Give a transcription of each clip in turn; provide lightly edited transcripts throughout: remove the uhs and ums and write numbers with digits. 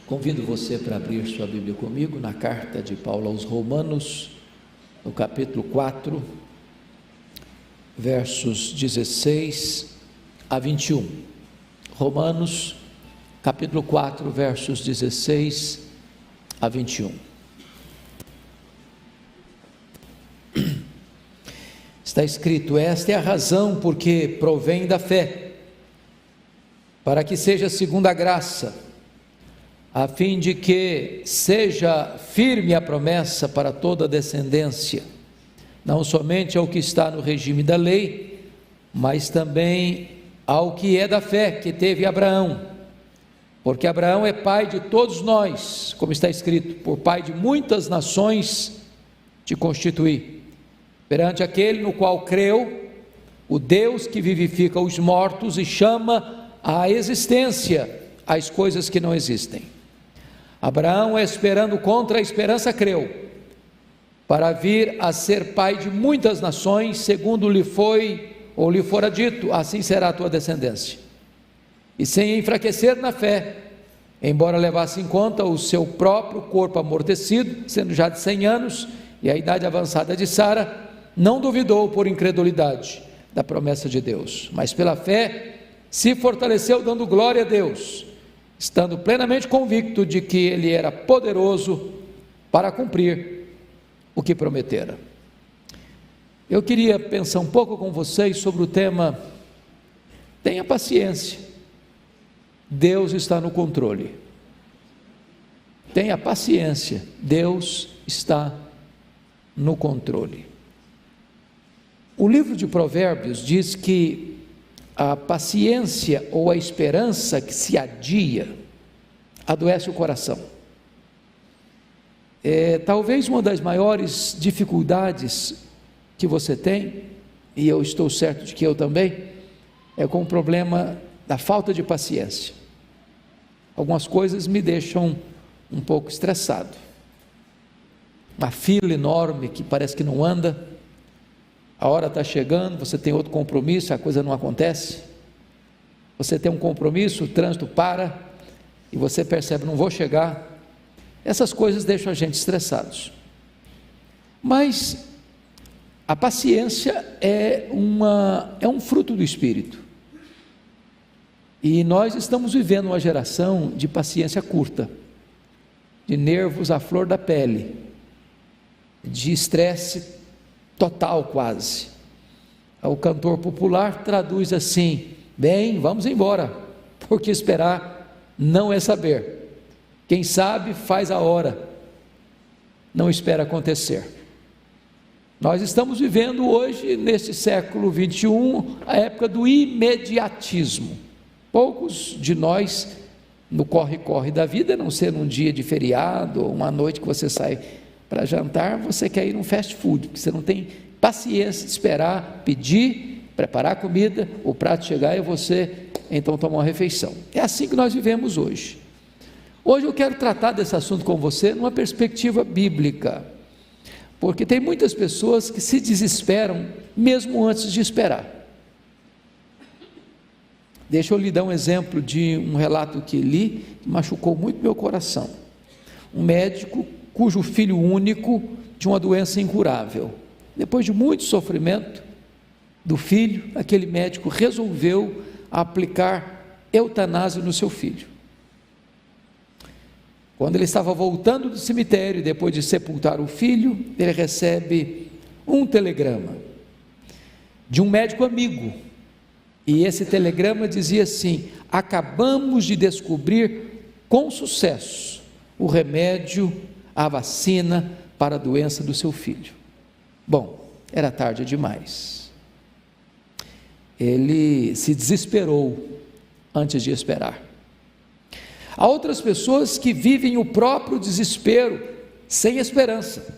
Convido você para abrir sua Bíblia comigo na carta de Paulo aos Romanos, no capítulo 4, versos 16 a 21. Romanos, capítulo 4, versos 16 a 21. Está escrito: esta é a razão porque provém da fé, para que seja segundo a graça, a fim de que seja firme a promessa para toda a descendência, não somente ao que está no regime da lei, mas também ao que é da fé que teve Abraão, porque Abraão é pai de todos nós, como está escrito: por pai de muitas nações te constituí, perante aquele no qual creu, o Deus que vivifica os mortos e chama à existência as coisas que não existem. Abraão, esperando contra a esperança, creu, para vir a ser pai de muitas nações, segundo lhe foi ou lhe fora dito: assim será a tua descendência. E sem enfraquecer na fé, embora levasse em conta o seu próprio corpo amortecido, sendo já de 100 anos, e a idade avançada de Sara, não duvidou por incredulidade da promessa de Deus, mas pela fé se fortaleceu, dando glória a Deus, estando plenamente convicto de que Ele era poderoso para cumprir o que prometera. Eu queria pensar um pouco com vocês sobre o tema: tenha paciência, Deus está no controle. Tenha paciência, Deus está no controle. O livro de Provérbios diz que a paciência ou a esperança que se adia adoece o coração. Talvez uma das maiores dificuldades que você tem, e eu estou certo de que eu também, é com o problema da falta de paciência. Algumas coisas me deixam um pouco estressado. Uma fila enorme que parece que não anda, a hora está chegando, você tem outro compromisso, a coisa não acontece. Você tem um compromisso, o trânsito para, e você percebe: não vou chegar. Essas coisas deixam a gente estressados. Mas a paciência é um fruto do Espírito. E nós estamos vivendo uma geração de paciência curta, de nervos à flor da pele, de estresse total quase. O cantor popular traduz assim: bem, vamos embora, porque esperar não é saber. Quem sabe faz a hora, não espera acontecer. Nós estamos vivendo hoje, neste século 21, a época do imediatismo. Poucos de nós, no corre-corre da vida, a não ser num dia de feriado, ou uma noite que você sai para jantar, você quer ir num fast food, porque você não tem paciência de esperar, pedir, preparar a comida, o prato chegar e você então tomar uma refeição. É assim que nós vivemos hoje. Hoje eu quero tratar desse assunto com você numa perspectiva bíblica, porque tem muitas pessoas que se desesperam mesmo antes de esperar. Deixa eu lhe dar um exemplo de um relato que li, que machucou muito meu coração. Um médico cujo filho único tinha uma doença incurável. Depois de muito sofrimento do filho, aquele médico resolveu aplicar eutanásia no seu filho. Quando ele estava voltando do cemitério, depois de sepultar o filho, ele recebe um telegrama de um médico amigo, e esse telegrama dizia assim: acabamos de descobrir com sucesso o remédio, a vacina para a doença do seu filho. Bom, era tarde demais. Ele se desesperou antes de esperar. Há outras pessoas que vivem o próprio desespero, sem esperança.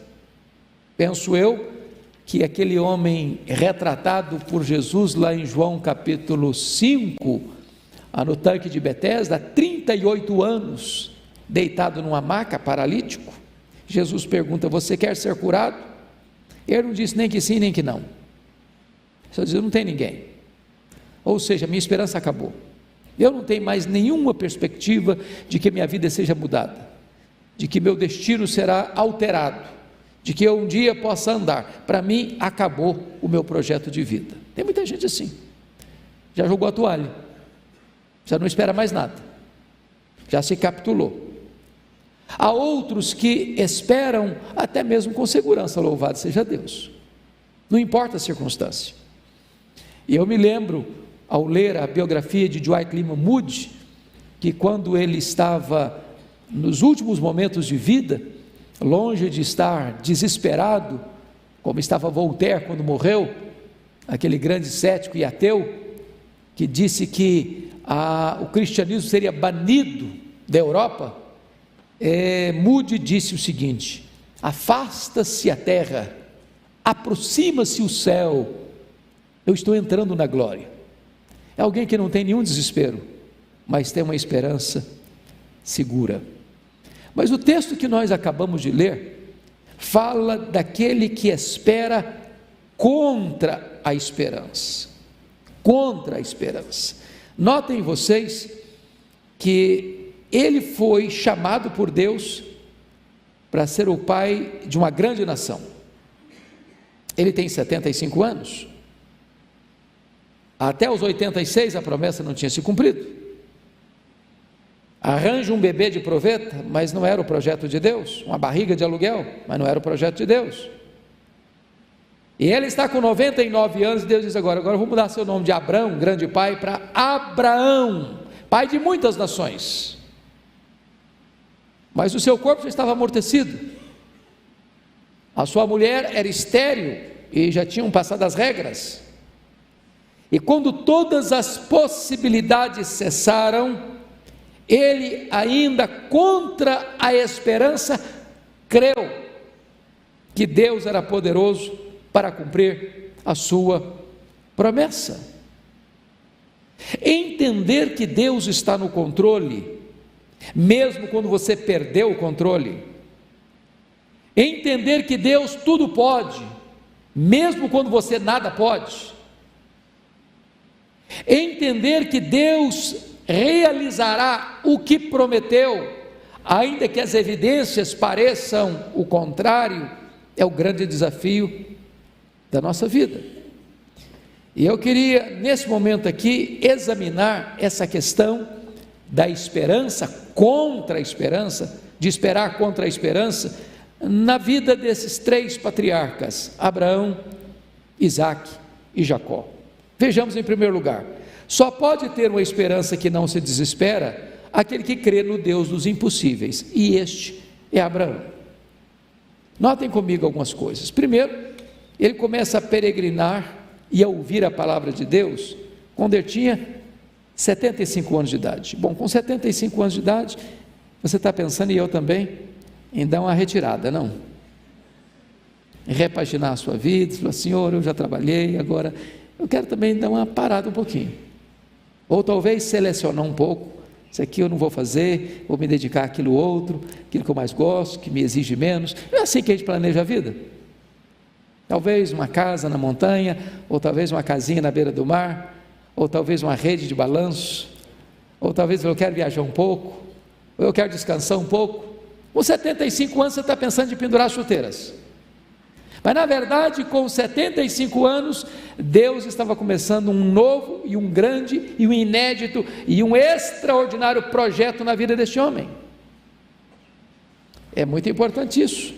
Penso eu que aquele homem retratado por Jesus lá em João capítulo 5, no tanque de Betesda, há 38 anos, deitado numa maca, paralítico. Jesus pergunta: você quer ser curado? Ele não disse nem que sim, nem que não. Só dizia: não tem ninguém. Ou seja, minha esperança acabou. Eu não tenho mais nenhuma perspectiva de que minha vida seja mudada, de que meu destino será alterado, de que eu um dia possa andar. Para mim, acabou o meu projeto de vida. Tem muita gente assim, já jogou a toalha, já não espera mais nada, já se capitulou. Há outros que esperam até mesmo com segurança, louvado seja Deus, não importa a circunstância. E eu me lembro, ao ler a biografia de Dwight Lyman Moody, que quando ele estava nos últimos momentos de vida, longe de estar desesperado, como estava Voltaire quando morreu, aquele grande cético e ateu, que disse que o cristianismo seria banido da Europa, Moody disse o seguinte: afasta-se a terra, aproxima-se o céu, eu estou entrando na glória. É alguém que não tem nenhum desespero, mas tem uma esperança segura. Mas o texto que nós acabamos de ler fala daquele que espera contra a esperança. Contra a esperança. Notem vocês que ele foi chamado por Deus para ser o pai de uma grande nação. Ele tem 75 anos. Até os 86 a promessa não tinha se cumprido. Arranja um bebê de proveta, mas não era o projeto de Deus. Uma barriga de aluguel, mas não era o projeto de Deus. E ele está com 99 anos, e Deus diz agora eu vou mudar seu nome de Abrão, grande pai, para Abraão, pai de muitas nações. Mas o seu corpo já estava amortecido. A sua mulher era estéril e já tinham passado as regras. E quando todas as possibilidades cessaram, ele ainda contra a esperança creu que Deus era poderoso para cumprir a sua promessa. Entender que Deus está no controle, mesmo quando você perdeu o controle. Entender que Deus tudo pode, mesmo quando você nada pode. Entender que Deus realizará o que prometeu, ainda que as evidências pareçam o contrário, é o grande desafio da nossa vida. E eu queria, nesse momento aqui, examinar essa questão da esperança contra a esperança, de esperar contra a esperança, na vida desses três patriarcas, Abraão, Isaque e Jacó. Vejamos em primeiro lugar, só pode ter uma esperança que não se desespera aquele que crê no Deus dos impossíveis, e este é Abraão. Notem comigo algumas coisas. Primeiro, ele começa a peregrinar e a ouvir a palavra de Deus quando ele tinha 75 anos de idade. Bom, com 75 anos de idade, você está pensando, e eu também, em dar uma retirada, não? Repaginar a sua vida, falar: Senhor, eu já trabalhei, agora eu quero também dar uma parada um pouquinho, ou talvez selecionar um pouco, isso aqui eu não vou fazer, vou me dedicar àquilo outro, aquilo que eu mais gosto, que me exige menos. Não é assim que a gente planeja a vida? Talvez uma casa na montanha, ou talvez uma casinha na beira do mar, ou talvez uma rede de balanço, ou talvez eu quero viajar um pouco, ou eu quero descansar um pouco. Com 75 anos você está pensando em pendurar chuteiras, mas na verdade com 75 anos Deus estava começando um novo e um grande e um inédito e um extraordinário projeto na vida deste homem. É muito importante isso.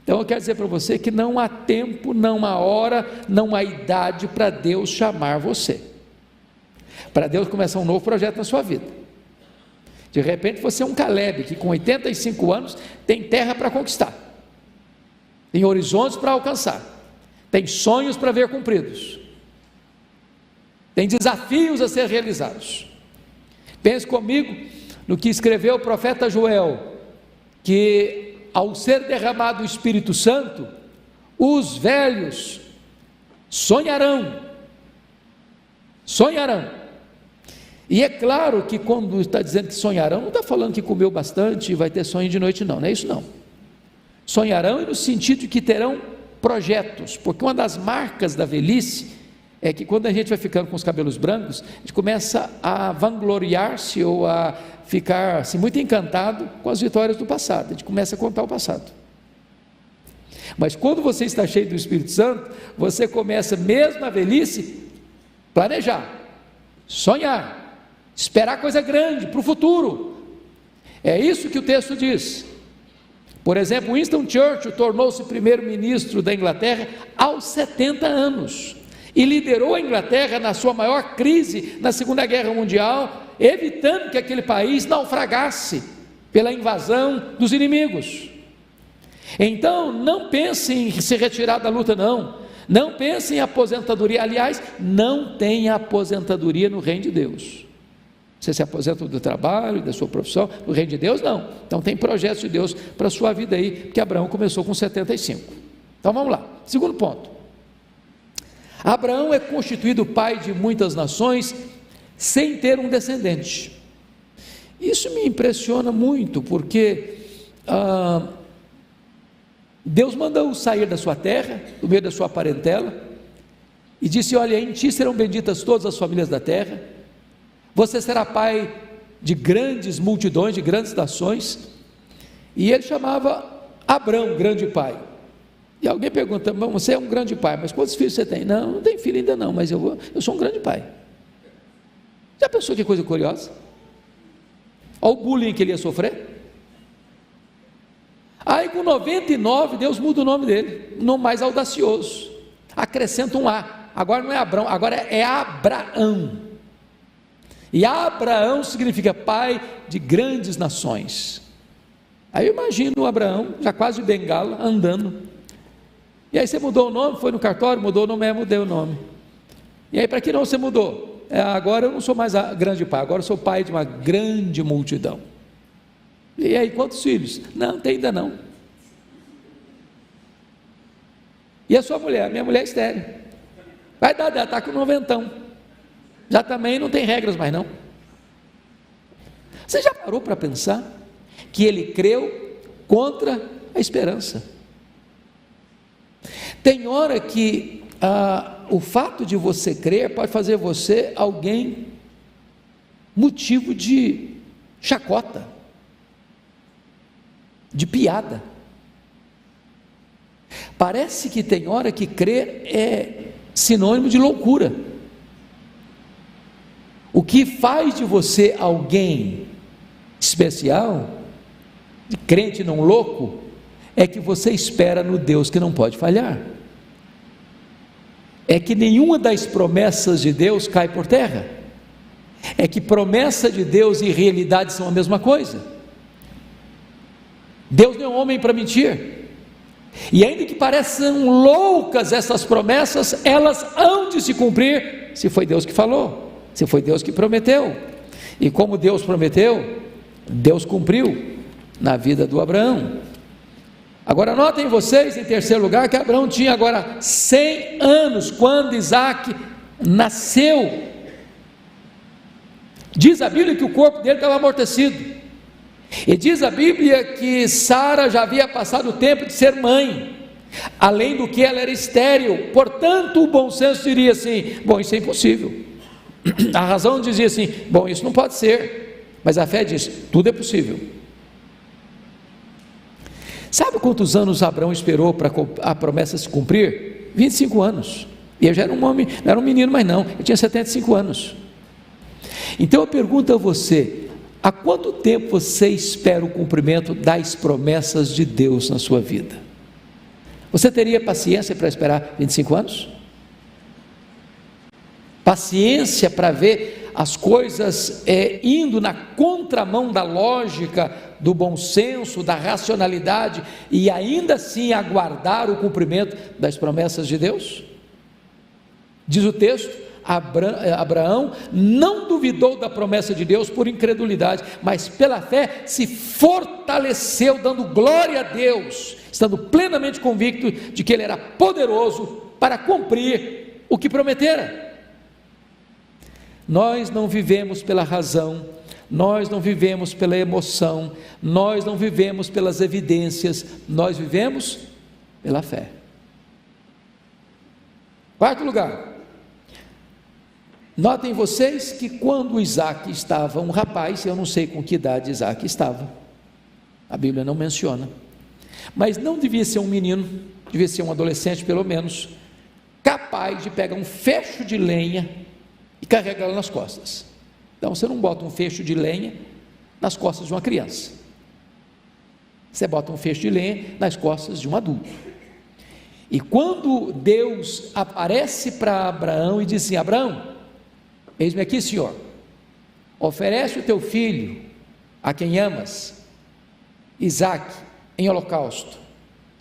Então eu quero dizer para você que não há tempo, não há hora, não há idade para Deus chamar você, para Deus começar um novo projeto na sua vida. De repente você é um Caleb que com 85 anos tem terra para conquistar, tem horizontes para alcançar, tem sonhos para ver cumpridos, tem desafios a ser realizados. Pense comigo no que escreveu o profeta Joel, que ao ser derramado o Espírito Santo, os velhos sonharão. E é claro que quando está dizendo que sonharão, não está falando que comeu bastante e vai ter sonho de noite, não é isso não. Sonharão no sentido de que terão projetos, porque uma das marcas da velhice é que quando a gente vai ficando com os cabelos brancos, a gente começa a vangloriar-se ou a ficar assim, muito encantado com as vitórias do passado, a gente começa a contar o passado. Mas quando você está cheio do Espírito Santo, você começa mesmo na velhice, planejar, sonhar, esperar coisa grande para o futuro. É isso que o texto diz. Por exemplo, Winston Churchill tornou-se primeiro-ministro da Inglaterra aos 70 anos e liderou a Inglaterra na sua maior crise na Segunda Guerra Mundial, evitando que aquele país naufragasse pela invasão dos inimigos. Então, não pense em se retirar da luta, não pense em aposentadoria. Aliás, não tem aposentadoria no reino de Deus. Você se aposenta do trabalho, da sua profissão, no reino de Deus não. Então tem projetos de Deus para a sua vida aí, porque Abraão começou com 75. Então vamos lá, segundo ponto. Abraão é constituído pai de muitas nações sem ter um descendente. Isso me impressiona muito, porque Deus mandou sair da sua terra, do meio da sua parentela, e disse: olha, em ti serão benditas todas as famílias da terra, você será pai de grandes multidões, de grandes nações. E ele chamava Abrão, grande pai. E alguém pergunta: você é um grande pai, mas quantos filhos você tem? Não tenho filho ainda não, mas eu sou um grande pai. Já pensou que coisa curiosa? Olha o bullying que ele ia sofrer. Aí com 99 Deus muda o nome dele, nome mais audacioso, acrescenta um A, agora não é Abrão, agora é Abraão. E Abraão significa pai de grandes nações. Aí eu imagino o Abraão, já quase de bengala, andando. E aí você mudou o nome, foi no cartório, mudou o nome, mudei o nome. E aí para que não você mudou? Agora eu não sou mais grande pai, agora eu sou pai de uma grande multidão. E aí quantos filhos? Não, tem ainda não. E a sua mulher? Minha mulher é estéril. Vai dar, ela está com 90. Já também não tem regras mais não. Você já parou para pensar que ele creu contra a esperança? Tem hora que o fato de você crer pode fazer você alguém motivo de chacota, de piada. Parece que tem hora que crer é sinônimo de loucura. O que faz de você alguém especial, de crente não louco, é que você espera no Deus que não pode falhar. É que nenhuma das promessas de Deus cai por terra. É que promessa de Deus e realidade são a mesma coisa. Deus não é um homem para mentir. E ainda que pareçam loucas essas promessas, elas hão de se cumprir, se foi Deus que falou, se foi Deus que prometeu. E como Deus prometeu, Deus cumpriu na vida do Abraão. Agora notem vocês, em terceiro lugar, que Abraão tinha agora 100 anos quando Isaac nasceu. Diz a Bíblia que o corpo dele estava amortecido. E diz a Bíblia que Sara já havia passado o tempo de ser mãe, além do que ela era estéril. Portanto, o bom senso diria assim: bom, isso é impossível. A razão dizia assim: bom, isso não pode ser. Mas a fé diz: tudo é possível. Sabe quantos anos Abraão esperou para a promessa se cumprir? 25 anos. E eu já era um homem, não era um menino mais não, eu tinha 75 anos. Então eu pergunto a você: há quanto tempo você espera o cumprimento das promessas de Deus na sua vida? Você teria paciência para esperar 25 anos? Paciência para ver as coisas indo na contramão da lógica, do bom senso, da racionalidade, e ainda assim aguardar o cumprimento das promessas de Deus? Diz o texto: Abraão não duvidou da promessa de Deus por incredulidade, mas pela fé se fortaleceu, dando glória a Deus, estando plenamente convicto de que Ele era poderoso para cumprir o que prometera. Nós não vivemos pela razão, nós não vivemos pela emoção, nós não vivemos pelas evidências, nós vivemos pela fé. Quarto lugar, Notem vocês que quando Isaac estava um rapaz, eu não sei com que idade Isaac estava, a Bíblia não menciona, mas não devia ser um menino, devia ser um adolescente pelo menos, capaz de pegar um fecho de lenha e carregá-lo nas costas. Então você não bota um fecho de lenha nas costas de uma criança, você bota um fecho de lenha nas costas de um adulto. E quando Deus aparece para Abraão e diz assim: Abraão, eis-me aqui, Senhor, oferece o teu filho, a quem amas, Isaque, em holocausto,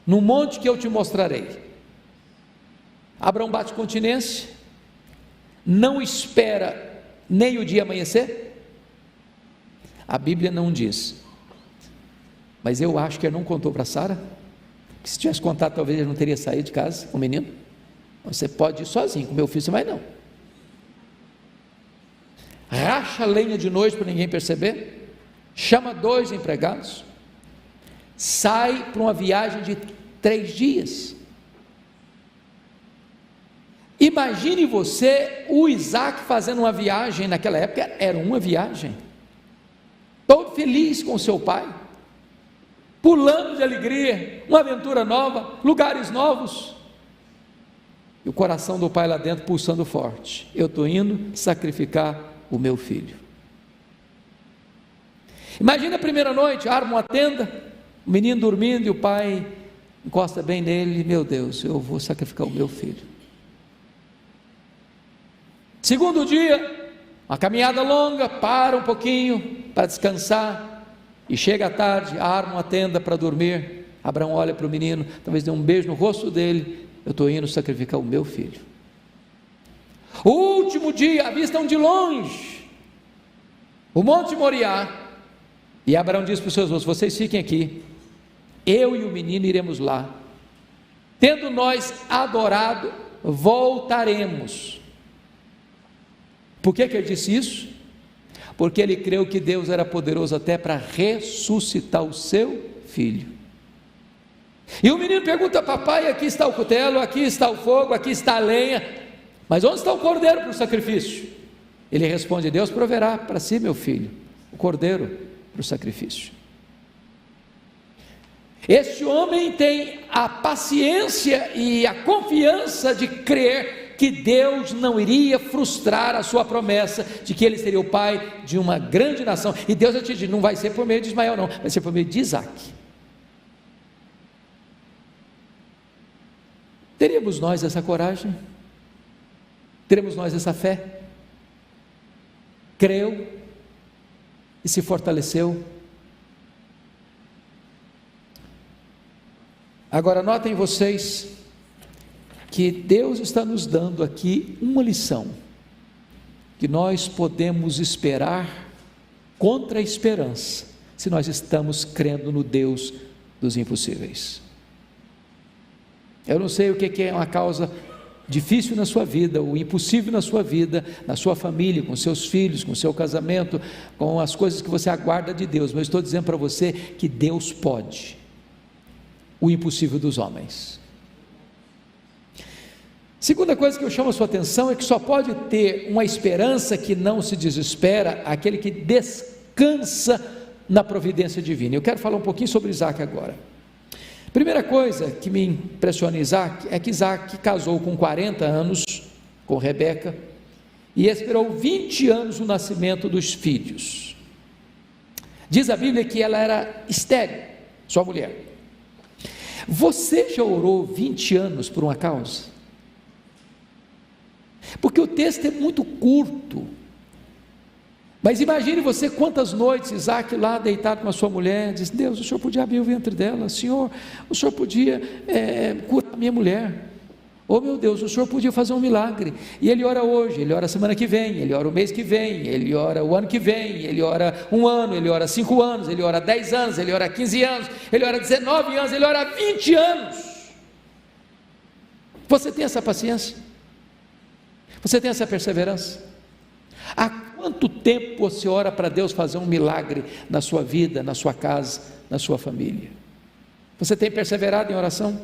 no monte que eu te mostrarei. Abraão bate continência, não espera nem o dia amanhecer. A Bíblia não diz, mas eu acho que ele não contou para Sara, que se tivesse contado talvez ele não teria saído de casa com o menino. Você pode ir sozinho, com meu filho você vai não. Racha a lenha de noite para ninguém perceber, chama 2 empregados, sai para uma viagem de 3 dias. Imagine você, o Isaac fazendo uma viagem, naquela época era uma viagem, todo feliz com seu pai, pulando de alegria, uma aventura nova, lugares novos, e o coração do pai lá dentro pulsando forte: eu estou indo sacrificar o meu filho. Imagina a primeira noite, arma uma tenda, o menino dormindo e o pai encosta bem nele: meu Deus, eu vou sacrificar o meu filho. Segundo dia, uma caminhada longa, para um pouquinho para descansar, e chega à tarde, arma uma tenda para dormir. Abraão olha para o menino, talvez dê um beijo no rosto dele: eu estou indo sacrificar o meu filho. O último dia, avistam de longe o Monte Moriá, e Abraão diz para os seus moços: vocês fiquem aqui, eu e o menino iremos lá, tendo nós adorado, voltaremos. Por que ele disse isso? Porque ele creu que Deus era poderoso até para ressuscitar o seu filho. E o menino pergunta: papai, aqui está o cutelo, aqui está o fogo, aqui está a lenha, mas onde está o cordeiro para o sacrifício? Ele responde: Deus proverá para si, meu filho, o cordeiro para o sacrifício. Este homem tem a paciência e a confiança de crer que Deus não iria frustrar a sua promessa de que ele seria o pai de uma grande nação. E Deus já te diz: não vai ser por meio de Ismael não, vai ser por meio de Isaac. Teríamos nós essa coragem? Teremos nós essa fé? Creu e se fortaleceu. Agora notem vocês que Deus está nos dando aqui uma lição, que nós podemos esperar contra a esperança, se nós estamos crendo no Deus dos impossíveis. Eu não sei o que é uma causa difícil na sua vida, o impossível na sua vida, na sua família, com seus filhos, com seu casamento, com as coisas que você aguarda de Deus, mas eu estou dizendo para você que Deus pode o impossível dos homens. Segunda coisa que eu chamo a sua atenção é que só pode ter uma esperança que não se desespera aquele que descansa na providência divina. Eu quero falar um pouquinho sobre Isaac agora. Primeira coisa que me impressiona em Isaac é que Isaac casou com 40 anos com Rebeca e esperou 20 anos o nascimento dos filhos. Diz a Bíblia que ela era estéril, sua mulher. Você já orou 20 anos por uma causa? Porque o texto é muito curto, mas imagine você quantas noites Isaac lá deitado com a sua mulher, diz: Deus, o Senhor podia abrir o ventre dela, Senhor, o Senhor podia curar a minha mulher, oh meu Deus, o Senhor podia fazer um milagre. E ele ora hoje, ele ora a semana que vem, ele ora o mês que vem, ele ora o ano que vem, ele ora um ano, ele ora 5 anos, ele ora 10 anos, ele ora 15 anos, ele ora 19 anos, ele ora 20 anos. Você tem essa paciência? Você tem essa perseverança? Há quanto tempo você ora para Deus fazer um milagre na sua vida, na sua casa, na sua família? Você tem perseverado em oração?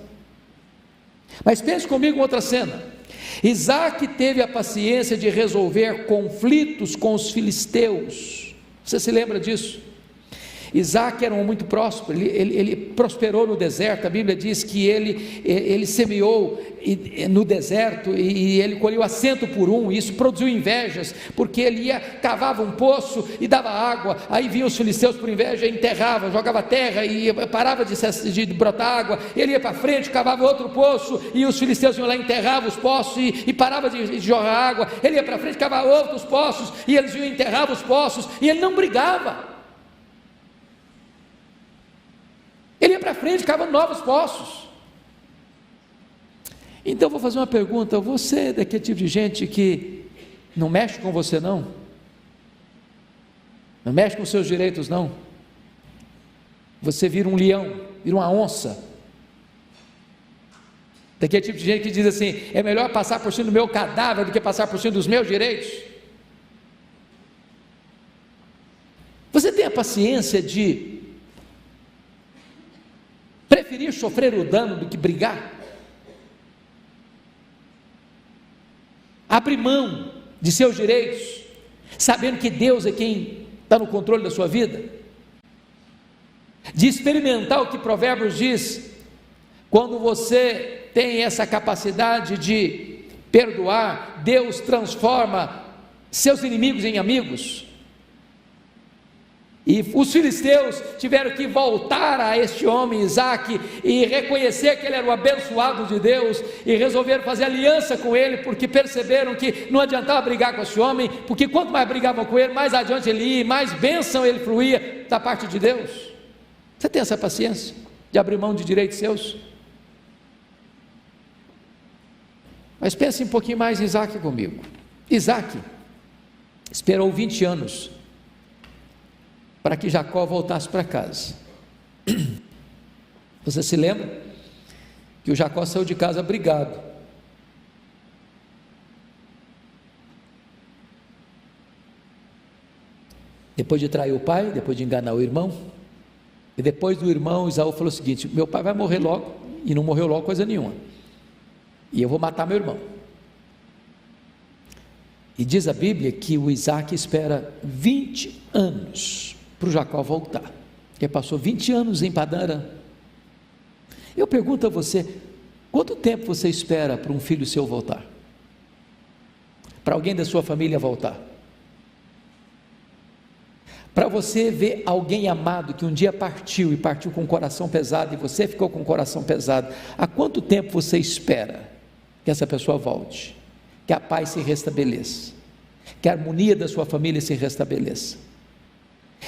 Mas pense comigo em outra cena. Isaac teve a paciência de resolver conflitos com os filisteus. Você se lembra disso? Isaac era um homem muito próspero, ele prosperou no deserto. A Bíblia diz que ele semeou no deserto e ele colheu a 100 por um. E isso produziu invejas, porque ele cavava um poço e dava água, aí vinham os filisteus por inveja, enterrava, jogava terra e parava de brotar água. Ele ia para frente, cavava outro poço e os filisteus iam lá, enterravam os poços e parava de jorrar água. Ele ia para frente, cavava outros poços e eles iam, enterravam os poços, e ele não brigava. Ele ia para frente, cavando novos poços. Então vou fazer uma pergunta: você é daquele tipo de gente que não mexe com você não? Não mexe com seus direitos não? Você vira um leão, vira uma onça? Daquele tipo de gente que diz assim: é melhor passar por cima do meu cadáver do que passar por cima dos meus direitos? Você tem a paciência de preferir sofrer o dano do que brigar? Abrir mão de seus direitos, sabendo que Deus é quem está no controle da sua vida? De experimentar o que Provérbios diz: quando você tem essa capacidade de perdoar, Deus transforma seus inimigos em amigos. E os filisteus tiveram que voltar a este homem Isaac e reconhecer que ele era o abençoado de Deus, e resolveram fazer aliança com ele, porque perceberam que não adiantava brigar com esse homem, porque quanto mais brigavam com ele, mais adiante ele ia, mais bênção ele fluía da parte de Deus. Você tem essa paciência de abrir mão de direitos seus? Mas pense um pouquinho mais em Isaac comigo. Isaac esperou 20 anos para que Jacó voltasse para casa. Você se lembra que o Jacó saiu de casa brigado. Depois de trair o pai, depois de enganar o irmão, e depois do irmão, Esaú falou o seguinte: meu pai vai morrer logo, e não morreu logo coisa nenhuma, e eu vou matar meu irmão. E diz a Bíblia que o Isaac espera 20 anos para o Jacó voltar. Ele passou 20 anos em Padã Arã. Eu pergunto a você: quanto tempo você espera para um filho seu voltar? Para alguém da sua família voltar? Para você ver alguém amado que um dia partiu, e partiu com o coração pesado, e você ficou com o coração pesado, há quanto tempo você espera que essa pessoa volte? Que a paz se restabeleça, que a harmonia da sua família se restabeleça,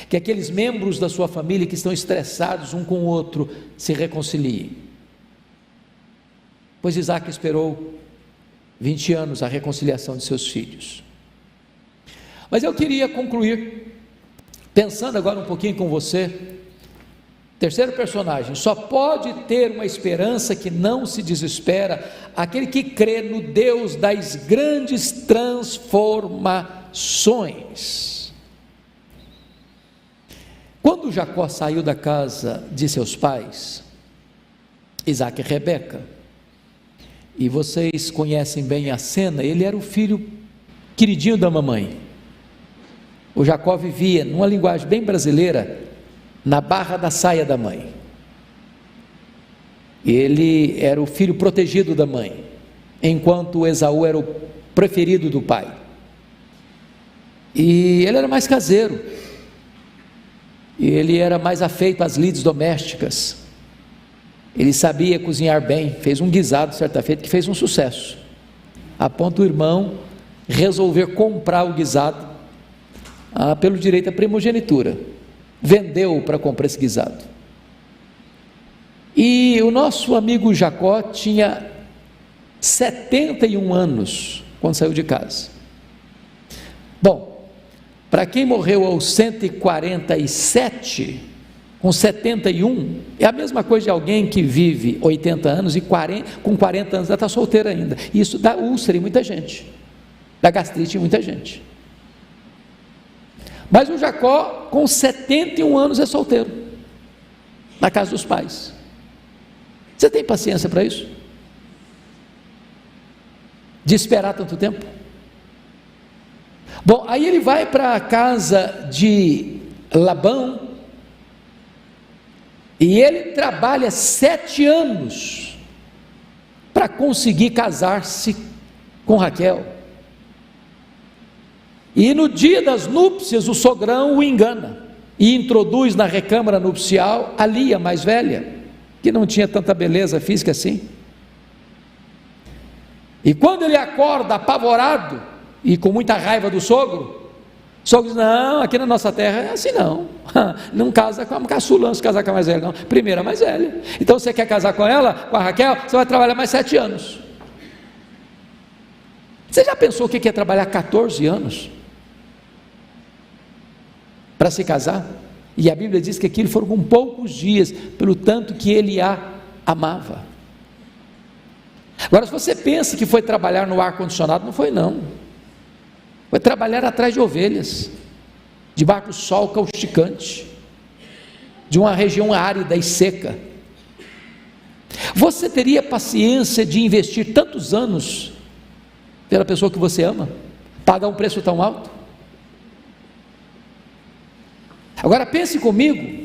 que aqueles membros da sua família que estão estressados um com o outro se reconciliem. Pois Isaac esperou 20 anos a reconciliação de seus filhos. Mas eu queria concluir pensando agora um pouquinho com você. Terceiro personagem: só pode ter uma esperança que não se desespera aquele que crê no Deus das grandes transformações. Quando Jacó saiu da casa de seus pais, Isaac e Rebeca, e vocês conhecem bem a cena, ele era o filho queridinho da mamãe. O Jacó vivia, numa linguagem bem brasileira, na barra da saia da mãe. Ele era o filho protegido da mãe, enquanto Esaú era o preferido do pai. E ele era mais caseiro, e ele era mais afeito às lides domésticas. Ele sabia cozinhar bem, fez um guisado certa feita que fez um sucesso, a ponto do irmão resolver comprar o guisado pelo direito à primogenitura. Vendeu para comprar esse guisado. E o nosso amigo Jacó tinha 71 anos quando saiu de casa. Bom, para quem morreu aos 147, com 71, é a mesma coisa de alguém que vive 80 anos e com 40 anos já está solteiro ainda. Isso dá úlcera em muita gente, dá gastrite em muita gente. Mas o Jacó, com 71 anos, é solteiro, na casa dos pais. Você tem paciência para isso? de esperar tanto tempo? Bom, aí ele vai para a casa de Labão, e ele trabalha 7 anos para conseguir casar-se com Raquel. E no dia das núpcias, o sogrão o engana e introduz na recâmara nupcial a Lia, mais velha, que não tinha tanta beleza física assim. E quando ele acorda apavorado e com muita raiva do sogro, o sogro diz: não, aqui na nossa terra é assim não, não casa com a caçula antes de casar com a mais velha não, primeiro a mais velha. Então você quer casar com ela, com a Raquel, você vai trabalhar mais 7 anos. Você já pensou o que é trabalhar 14 anos para se casar? E a Bíblia diz que aquilo foram com poucos dias, pelo tanto que ele a amava. Agora, se você pensa que foi trabalhar no ar-condicionado, não foi não, foi trabalhar atrás de ovelhas, debaixo do sol causticante, de uma região árida e seca. Você teria paciência de investir tantos anos pela pessoa que você ama, pagar um preço tão alto? Agora pense comigo,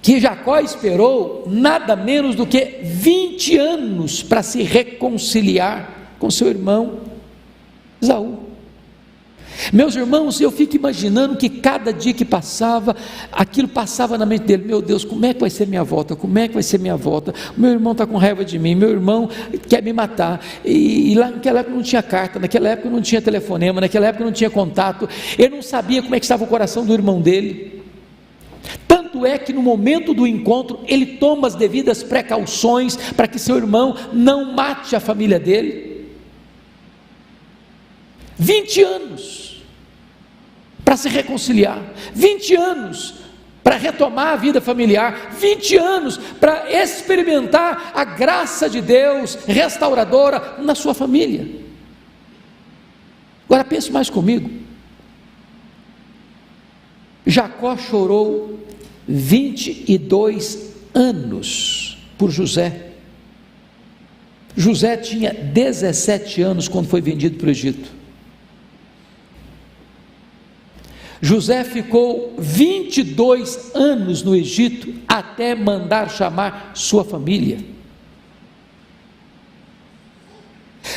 que Jacó esperou nada menos do que 20 anos para se reconciliar com seu irmão Esaú. Meus irmãos, eu fico imaginando que cada dia que passava, aquilo passava na mente dele: meu Deus, como é que vai ser minha volta? Como é que vai ser minha volta? Meu irmão está com raiva de mim, meu irmão quer me matar, e lá naquela época não tinha carta, naquela época não tinha telefonema, naquela época não tinha contato, ele não sabia como é que estava o coração do irmão dele. Tanto é que no momento do encontro, ele toma as devidas precauções para que seu irmão não mate a família dele. 20 anos para se reconciliar, 20 anos para retomar a vida familiar, 20 anos para experimentar a graça de Deus restauradora na sua família. Agora pense mais comigo. Jacó chorou 22 anos por José. José tinha 17 anos quando foi vendido para o Egito. José ficou 22 anos no Egito até mandar chamar sua família.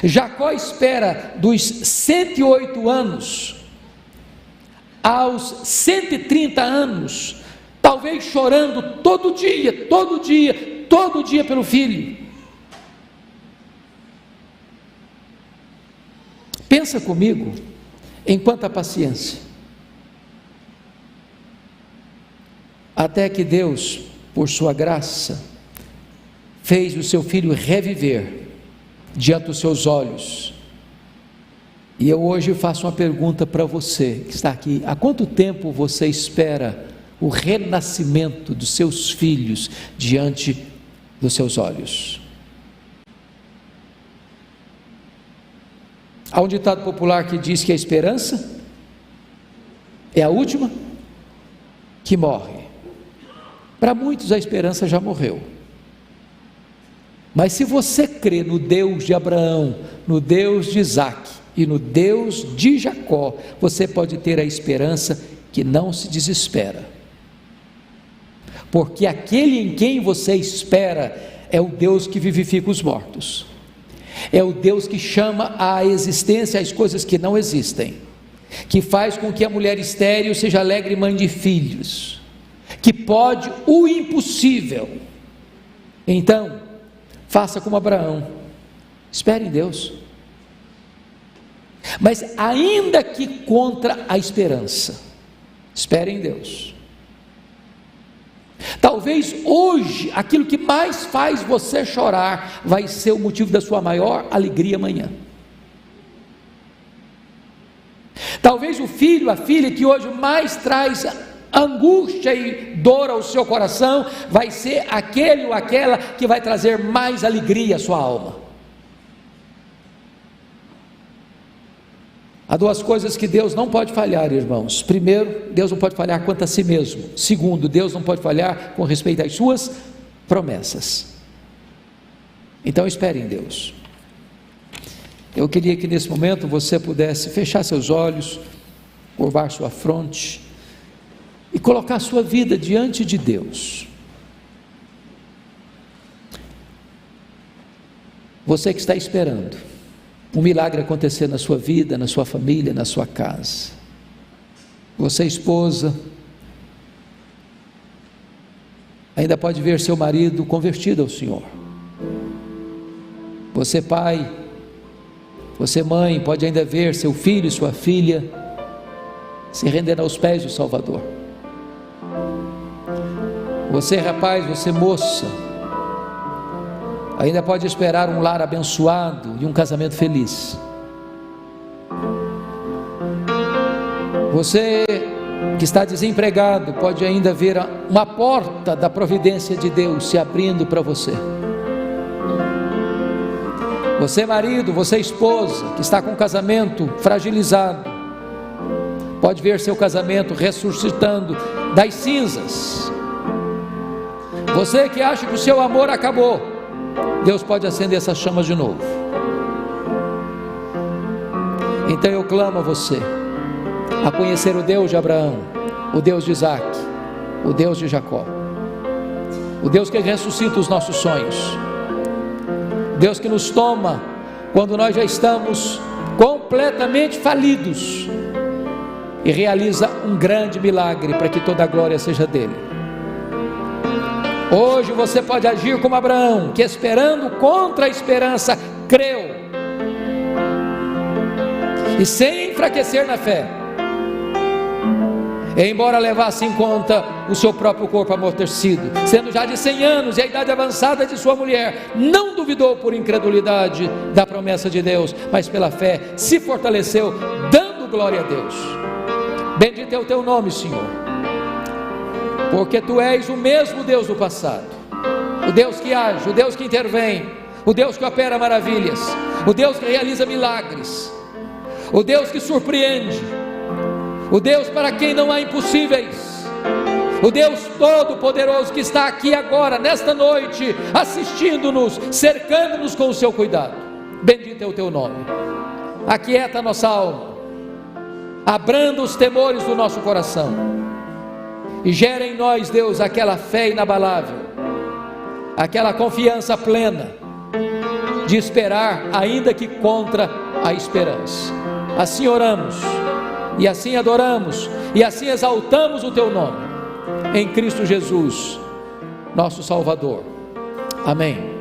Jacó espera dos 108 anos aos 130 anos, talvez chorando todo dia pelo filho. Pensa comigo em quanta paciência. Até que Deus, por sua graça, fez o seu filho reviver diante dos seus olhos. E eu hoje faço uma pergunta para você que está aqui: há quanto tempo você espera o renascimento dos seus filhos diante dos seus olhos? Há um ditado popular que diz que a esperança é a última que morre. Para muitos a esperança já morreu, mas se você crê no Deus de Abraão, no Deus de Isaac e no Deus de Jacó, você pode ter a esperança que não se desespera, porque aquele em quem você espera é o Deus que vivifica os mortos, é o Deus que chama à existência as coisas que não existem, que faz com que a mulher estéril seja alegre mãe de filhos, que pode o impossível. Então, faça como Abraão, espere em Deus. Mas ainda que contra a esperança, espere em Deus. Talvez hoje, aquilo que mais faz você chorar, vai ser o motivo da sua maior alegria amanhã. Talvez o filho, a filha que hoje mais traz angústia e dor ao seu coração, vai ser aquele ou aquela que vai trazer mais alegria à sua alma. Há duas coisas que Deus não pode falhar, irmãos. Primeiro, Deus não pode falhar quanto a si mesmo. Segundo, Deus não pode falhar com respeito às suas promessas. Então espere em Deus. Eu queria que nesse momento você pudesse fechar seus olhos, curvar sua fronte e colocar sua vida diante de Deus. Você que está esperando um milagre acontecer na sua vida, na sua família, na sua casa. Você, esposa, ainda pode ver seu marido convertido ao Senhor. Você, pai, você, mãe, pode ainda ver seu filho e sua filha se rendendo aos pés do Salvador. Você, rapaz, você, moça, ainda pode esperar um lar abençoado e um casamento feliz. Você que está desempregado pode ainda ver uma porta da providência de Deus se abrindo para você. Você, marido, você, esposa, que está com o casamento fragilizado, pode ver seu casamento ressuscitando das cinzas. Você que acha que o seu amor acabou, Deus pode acender essas chamas de novo. Então eu clamo a você a conhecer o Deus de Abraão, o Deus de Isaac, o Deus de Jacó, o Deus que ressuscita os nossos sonhos, Deus que nos toma quando nós já estamos completamente falidos e realiza um grande milagre para que toda a glória seja dele. Hoje você pode agir como Abraão, que esperando contra a esperança, creu, e sem enfraquecer na fé, embora levasse em conta o seu próprio corpo amortecido, sendo já de 100 anos e a idade avançada de sua mulher, não duvidou por incredulidade da promessa de Deus, mas pela fé se fortaleceu, dando glória a Deus. Bendito é o teu nome, Senhor, porque tu és o mesmo Deus do passado, o Deus que age, o Deus que intervém, o Deus que opera maravilhas, o Deus que realiza milagres, o Deus que surpreende, o Deus para quem não há impossíveis, o Deus todo-poderoso que está aqui agora, nesta noite, assistindo-nos, cercando-nos com o seu cuidado. Bendito é o teu nome. Aquieta a nossa alma, abranda os temores do nosso coração e gera em nós, Deus, aquela fé inabalável, aquela confiança plena de esperar, ainda que contra a esperança. Assim oramos, e assim adoramos, e assim exaltamos o teu nome, em Cristo Jesus, nosso Salvador. Amém.